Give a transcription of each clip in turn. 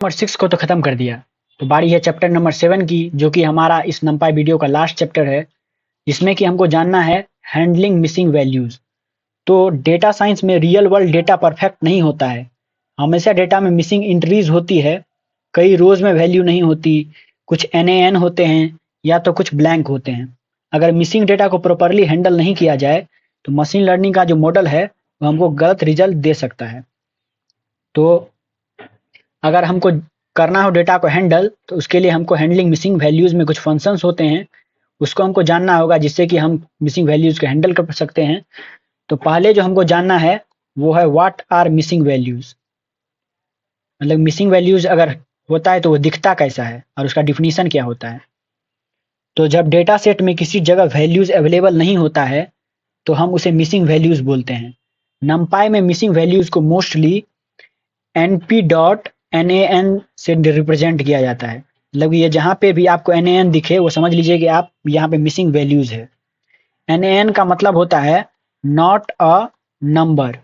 Number 6 को तो खत्म कर दिया, तो बारी है चैप्टर नंबर 7 की, जो कि हमारा इस NumPy वीडियो का लास्ट चैप्टर है, जिसमें कि हमको जानना है हैंडलिंग मिसिंग वैल्यूज। तो डेटा साइंस में रियल वर्ल्ड डेटा परफेक्ट नहीं होता है, हमेशा डेटा में मिसिंग एंट्रीज होती है, कई रोज में वैल्यू नहीं होती, कुछ NaN होते हैं या तो कुछ ब्लैंक होते हैं। अगर मिसिंग डेटा को प्रॉपरली हैंडल नहीं किया जाए तो मशीन लर्निंग का जो मॉडल है वो हमको गलत रिजल्ट दे सकता है। तो अगर हमको करना हो डेटा को हैंडल, तो उसके लिए हमको हैंडलिंग मिसिंग वैल्यूज में कुछ फंक्शंस होते हैं, उसको हमको जानना होगा, जिससे कि हम मिसिंग वैल्यूज को हैंडल कर सकते हैं। तो पहले जो हमको जानना है वो है व्हाट आर मिसिंग वैल्यूज, मतलब मिसिंग वैल्यूज अगर होता है तो वो दिखता कैसा है और उसका डिफिनीशन क्या होता है। तो जब डेटा सेट में किसी जगह वैल्यूज अवेलेबल नहीं होता है तो हम उसे मिसिंग वैल्यूज बोलते हैं। NumPy में मिसिंग वैल्यूज को मोस्टली np.nan से रिप्रेजेंट किया जाता है, मतलब ये जहाँ पे भी आपको NaN दिखे वो समझ लीजिए कि आप यहाँ पे मिसिंग वैल्यूज है। NaN का मतलब होता है नॉट अ नंबर।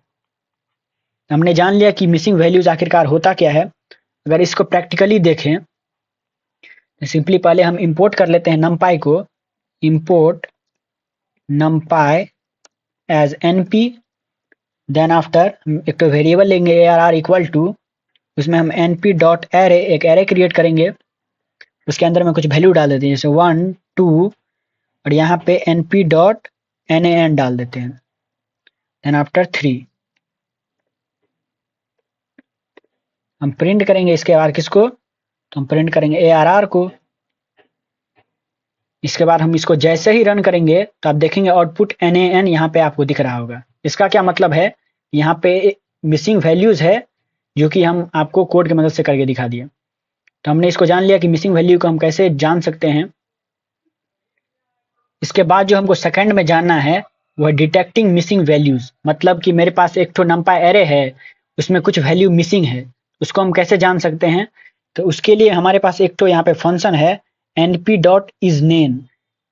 हमने जान लिया कि मिसिंग वैल्यूज आखिरकार होता क्या है। अगर इसको प्रैक्टिकली देखें तो सिंपली पहले हम इंपोर्ट कर लेते हैं NumPy को, import NumPy as np, then after एक तो वेरिएबल लेंगे arr इक्वल टू, उसमें हम np डॉट एरे, एक एरे क्रिएट करेंगे, उसके अंदर में कुछ वैल्यू डाल देते हैं जैसे 1 2 और यहाँ पे np डॉट nan डाल देते हैं, देन आफ्टर 3 हम प्रिंट करेंगे इसके बाद किसको, तो हम प्रिंट करेंगे arr को। इसके बाद हम इसको जैसे ही रन करेंगे तो आप देखेंगे आउटपुट NaN यहाँ पे आपको दिख रहा होगा। इसका क्या मतलब है, यहाँ पे मिसिंग वैल्यूज है जो कि हम आपको कोड की मदद से करके दिखा दिए। तो हमने इसको जान लिया कि मिसिंग वैल्यू को हम कैसे जान सकते हैं। इसके बाद जो हमको सेकंड में जानना है वह डिटेक्टिंग मिसिंग वैल्यूज, मतलब कि मेरे पास एक तो NumPy एरे है, उसमें कुछ वैल्यू मिसिंग है, उसको हम कैसे जान सकते हैं। तो उसके लिए हमारे पास एक तो यहाँ पे फंक्शन है np.isNames,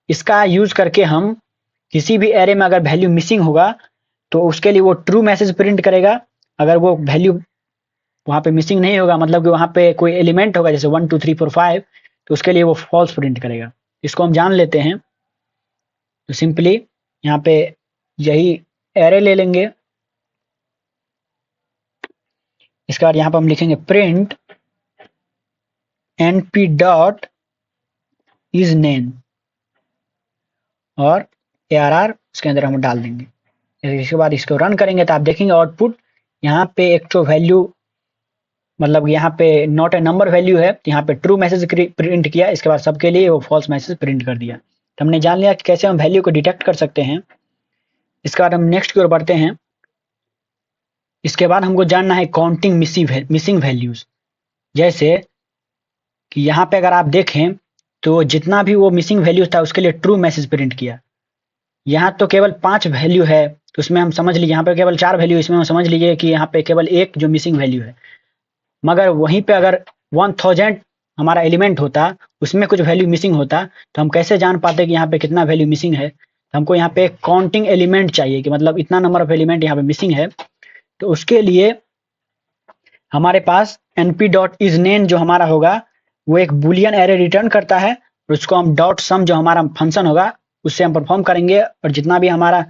इसका यूज करके हम किसी भी एरे में अगर वैल्यू मिसिंग होगा तो उसके लिए वो ट्रू मैसेज प्रिंट करेगा। अगर वो वैल्यू वहाँ पे मिसिंग नहीं होगा, मतलब कि वहाँ पे कोई एलिमेंट होगा जैसे 1 2 3 4 5, तो उसके लिए वो फॉल्स प्रिंट करेगा। इसको हम जान लेते हैं। तो सिंपली यहाँ पे यही एरे ले लेंगे, इसके बाद यहाँ पर हम लिखेंगे print np dot is nan और arr उसके अंदर हम डाल देंगे। इसके बाद इसको रन करेंगे तो आप देखेंगे आउटपुट यहाँ पे एक तो वैल्यू, मतलब यहाँ पे नॉट ए नंबर वैल्यू है, यहाँ पे ट्रू मैसेज प्रिंट किया, इसके बाद सबके लिए वो फॉल्स मैसेज प्रिंट कर दिया। तो हमने जान लिया कि कैसे हम वैल्यू को डिटेक्ट कर सकते हैं। इसके बाद हम नेक्स्ट की ओर बढ़ते हैं। इसके बाद हमको जानना है काउंटिंग मिसिंग वैल्यूज, जैसे कि यहाँ पे अगर आप देखें तो जितना भी वो मिसिंग वैल्यूज था उसके लिए ट्रू मैसेज प्रिंट किया। यहाँ तो केवल 5 वैल्यू है, तो उसमें हम समझ लीजिए, यहाँ पे केवल 4 वैल्यू, इसमें हम समझ लीजिए कि यहाँ पे केवल एक जो मिसिंग वैल्यू है। मगर वहीं पे अगर 1000 हमारा एलिमेंट होता, उसमें कुछ वैल्यू मिसिंग होता, तो हम कैसे जान पाते कि यहाँ पे कितना वैल्यू मिसिंग है। तो हमको यहाँ पे काउंटिंग एलिमेंट चाहिए कि मतलब इतना नंबर ऑफ एलिमेंट यहाँ पे मिसिंग है। तो उसके लिए हमारे पास np.isName जो हमारा होगा वो एक बुलियन एरे रिटर्न करता है, और उसको हम डॉट सम जो हमारा फंक्शन होगा उससे हम परफॉर्म करेंगे, और जितना भी हमारा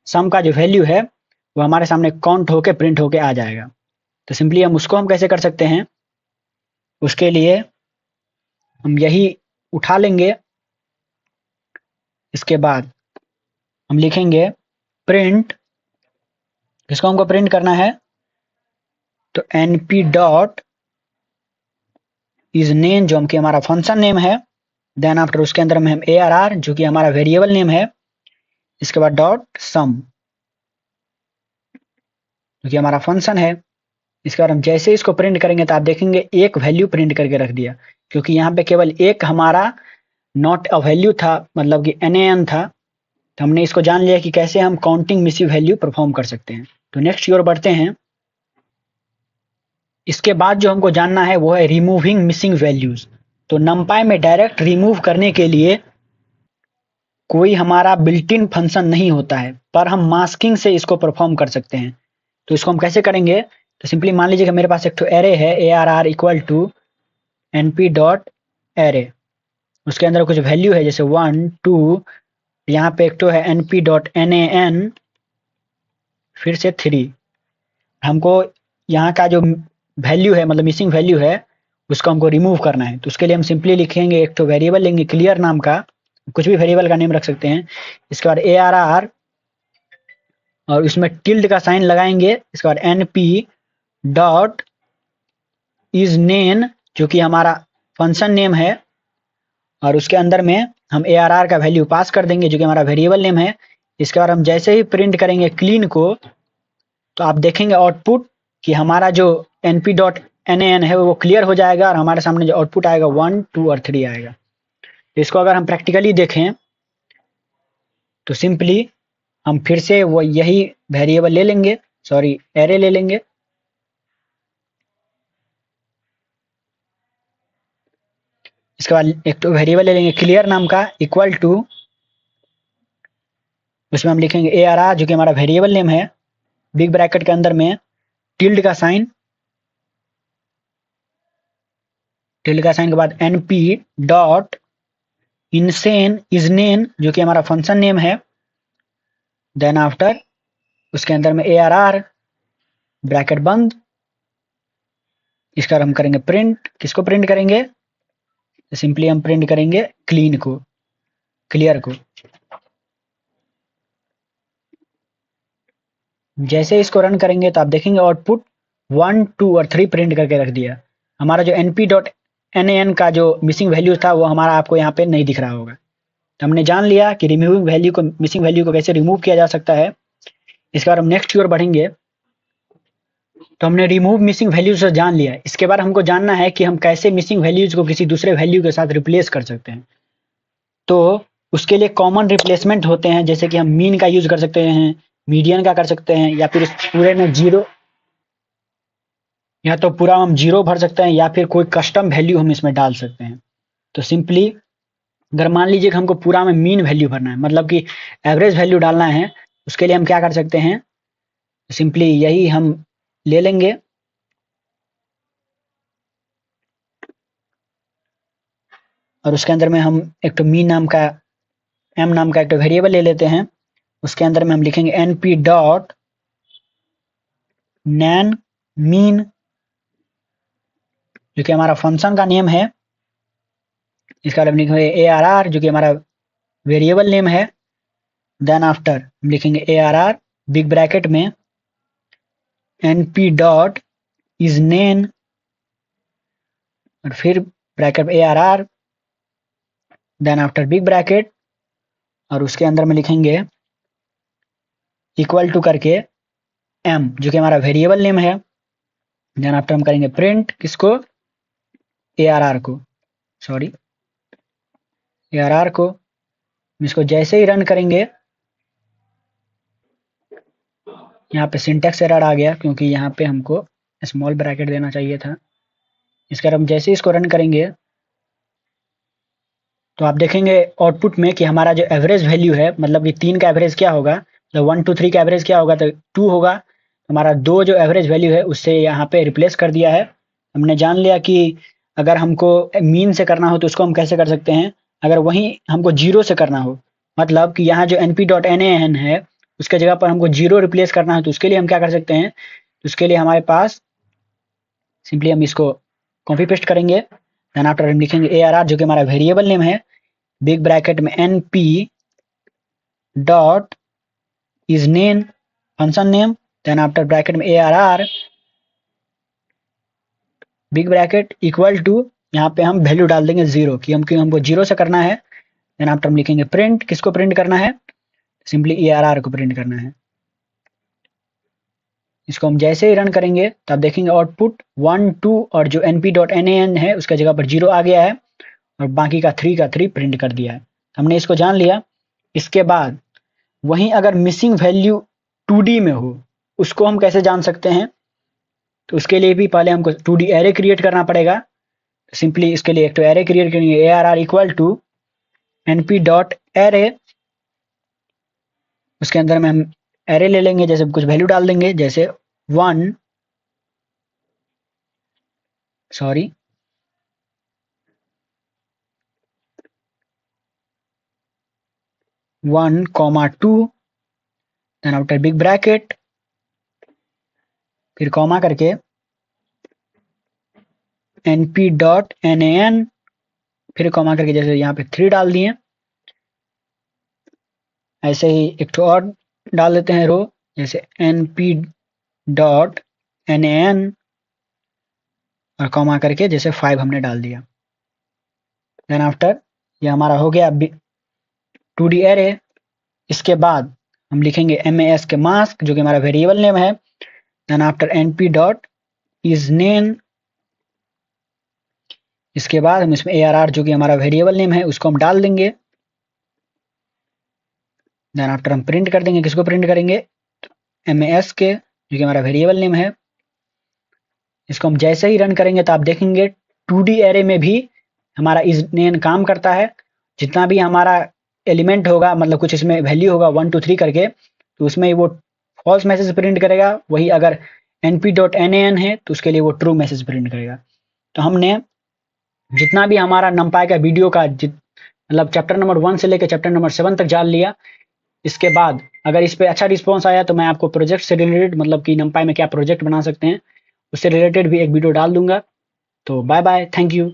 सम का जो वैल्यू है वो हमारे सामने काउंट होके प्रिंट होके आ जाएगा। तो सिंपली हम उसको हम कैसे कर सकते हैं, उसके लिए हम यही उठा लेंगे। इसके बाद हम लिखेंगे प्रिंट, इसको हमको प्रिंट करना है, तो np डॉट इज नेम जो कि हमारा फंक्शन नेम है, देन आफ्टर उसके अंदर में हम arr जो कि हमारा वेरिएबल नेम है, इसके बाद डॉट सम जो कि हमारा फंक्शन है। इसके बाद हम जैसे इसको प्रिंट करेंगे तो आप देखेंगे एक वैल्यू प्रिंट करके रख दिया, क्योंकि यहाँ पे केवल एक हमारा नॉट अ वैल्यू था, मतलब कि NaN था। तो हमने इसको जान लिया कि कैसे हम काउंटिंग मिसिंग वैल्यू परफॉर्म कर सकते हैं। तो नेक्स्ट की ओर बढ़ते हैं। इसके बाद जो हमको जानना है वो है रिमूविंग मिसिंग वैल्यूज। तो NumPy में डायरेक्ट रिमूव करने के लिए कोई हमारा बिल्ट इन फंक्शन नहीं होता है, पर हम मास्किंग से इसको परफॉर्म कर सकते हैं। तो इसको हम कैसे करेंगे, तो सिंपली मान लीजिए कि मेरे पास एक तो एरे है arr equal to np dot array, उसके अंदर कुछ वैल्यू है जैसे 1 2, यहाँ पे एक तो है np डॉट nan, फिर से 3। हमको यहाँ का जो वैल्यू है मतलब मिसिंग वैल्यू है उसको हमको रिमूव करना है। तो उसके लिए हम सिंपली लिखेंगे एक तो वेरिएबल लेंगे क्लियर नाम का, कुछ भी वेरिएबल का नेम रख सकते हैं। इसके बाद ARR और उसमें टिल्ड का साइन लगाएंगे। इसके बाद np डॉट इज नेम जो कि हमारा फंक्शन नेम है, और उसके अंदर में हम ARR का वैल्यू पास कर देंगे जो कि हमारा वेरिएबल नेम है। इसके बाद हम जैसे ही प्रिंट करेंगे क्लीन को, तो आप देखेंगे आउटपुट कि हमारा जो np डॉट nan है वो क्लियर हो जाएगा और हमारे सामने जो आउटपुट आएगा 1 2 और 3 आएगा। तो इसको अगर हम प्रैक्टिकली देखें तो सिंपली हम फिर से वो यही वेरिएबल ले लेंगे, सॉरी एरे ले लेंगे। इसके बाद एक तो वेरिएबल ले लेंगे क्लियर नाम का इक्वल टू, उसमें हम लिखेंगे ARR जो कि हमारा वेरिएबल नेम है, बिग ब्रैकेट के अंदर में टिल्ड का साइन, टिल्ड का साइन के बाद np dot insane is name जो कि हमारा फंक्शन नेम है, देन आफ्टर उसके अंदर में ARR ब्रैकेट बंद। इसका हम करेंगे प्रिंट, किसको प्रिंट करेंगे, तो सिंपली हम प्रिंट करेंगे क्लीन को, क्लियर को। जैसे इसको रन करेंगे तो आप देखेंगे आउटपुट 1 2 और 3 प्रिंट करके रख दिया। हमारा जो np डॉट nan का जो मिसिंग वैल्यू था वो हमारा आपको यहाँ पे नहीं दिख रहा होगा। तो हमने जान लिया कि रिमूविंग वैल्यू को, मिसिंग वैल्यू को कैसे रिमूव किया जा सकता है। इसके बाद हम नेक्स्ट की ओर बढ़ेंगे। तो हमने रिमूव मिसिंग वैल्यूज से जान लिया, इसके बाद हमको जानना है कि हम कैसे मिसिंग वैल्यूज को किसी दूसरे वैल्यू के साथ रिप्लेस कर सकते हैं। तो उसके लिए कॉमन रिप्लेसमेंट होते हैं, जैसे कि हम मीन का यूज कर सकते हैं, मीडियन का कर सकते हैं, या फिर इस पूरे में जीरो, या तो पूरा हम जीरो भर सकते हैं, या फिर कोई कस्टम वैल्यू हम इसमें डाल सकते हैं। तो सिंपली अगर मान लीजिए कि हमको पूरा में मीन वैल्यू भरना है, मतलब कि एवरेज वैल्यू डालना है, उसके लिए हम क्या कर सकते हैं, सिंपली यही हम ले लेंगे और उसके अंदर में हम एक तो मीन नाम का, एम नाम का एक तो वेरिएबल ले लेते हैं। उसके अंदर में हम लिखेंगे np डॉट nan मीन जो कि हमारा फंक्शन का नेम है। इसका हम लिखेंगे ARR जो कि हमारा वेरिएबल नेम है। देन आफ्टर हम लिखेंगे ARR बिग ब्रैकेट में np डॉट इज नेम और फिर bracket ARR, then after big bracket और उसके अंदर में लिखेंगे इक्वल टू करके m जो कि हमारा वेरिएबल नेम है। देन आफ्टर हम करेंगे प्रिंट किसको, ARR को, सॉरी ARR को। इसको जैसे ही रन करेंगे, यहाँ पे सिंटेक्स एरर आ गया क्योंकि यहाँ पे हमको स्मॉल ब्रैकेट देना चाहिए था। इसका हम जैसे ही इसको रन करेंगे तो आप देखेंगे आउटपुट में कि हमारा जो एवरेज वैल्यू है, मतलब कि 3 का एवरेज क्या होगा, तो 1 2 3 का एवरेज क्या होगा, तो 2 होगा। हमारा 2 जो एवरेज वैल्यू है उससे यहाँ पे रिप्लेस कर दिया है। हमने जान लिया कि अगर हमको मीन से करना हो तो उसको हम कैसे कर सकते हैं, अगर वहीं हमको जीरो से करना हो, मतलब कि यहाँ जो np डॉट nan है उसके जगह पर हमको जीरो रिप्लेस करना है, तो उसके लिए हम क्या कर सकते हैं, तो उसके लिए हमारे पास सिंपली हम इसको कॉपी पेस्ट करेंगे। देन आफ्टर हम लिखेंगे ARR जो कि हमारा वेरिएबल नेम है, बिग ब्रैकेट में np dot is nan function name, then after bracket में ARR big bracket equal to, यहाँ पे हम वैल्यू डाल देंगे जीरो कि हमको जीरो से करना है। देन आफ्टर हम लिखेंगे प्रिंट, किसको प्रिंट करना है, सिंपली ARR को प्रिंट करना है। इसको हम जैसे ही रन करेंगे तो आप देखेंगे आउटपुट 1 2 और जो np डॉट nan है उसका जगह पर जीरो आ गया है और बाकी का 3 का 3 प्रिंट कर दिया है। हमने इसको जान लिया। इसके बाद वहीं अगर मिसिंग वैल्यू 2D में हो उसको हम कैसे जान सकते हैं, तो उसके लिए भी पहले हमको 2D एरे क्रिएट करना पड़ेगा। सिंपली इसके लिए एक तो एरे क्रिएट करेंगे ARR equal to np dot array, उसके अंदर में हम एरे ले लेंगे, जैसे कुछ वैल्यू डाल देंगे जैसे 1, sorry 1, 2, then after big bracket, फिर कॉमा करके np.nan, फिर कॉमा करके जैसे यहाँ पे 3 डाल दिए। ऐसे ही एक तो और डाल देते हैं रो, जैसे np.nan और कॉमा करके जैसे 5 हमने डाल दिया। देन आफ्टर ये हमारा हो गया 2D एरे। इसके बाद हम लिखेंगे MAS के मास्क जो कि हमारा वेरिएबल नेम है। देन आफ्टर np.isName, इसके बाद हम इसमें ARR जो कि हमारा वेरिएबल नेम है उसको हम डाल देंगे। देन आफ्टर हम प्रिंट कर देंगे, किसको प्रिंट करेंगे, MAS के जो कि हमारा वेरिएबल नेम है। इसको हम जैसे ही रन करेंगे तो आप देखेंगे 2D एरे में भी हमारा isName काम करता है। जितना भी हमारा एलिमेंट होगा, मतलब कुछ इसमें वैल्यू होगा 1 2 3 करके, तो उसमें वो फॉल्स मैसेज प्रिंट करेगा। वही अगर np.nan है तो उसके लिए वो ट्रू मैसेज प्रिंट करेगा। तो हमने जितना भी हमारा NumPy का वीडियो का मतलब चैप्टर नंबर 1 से लेकर चैप्टर नंबर 7 तक जान लिया। इसके बाद अगर इस पे अच्छा रिस्पॉन्स आया तो मैं आपको प्रोजेक्ट से रिलेटेड, मतलब कि NumPy में क्या प्रोजेक्ट बना सकते हैं, उससे रिलेटेड भी एक वीडियो डाल दूंगा। तो बाय बाय, थैंक यू।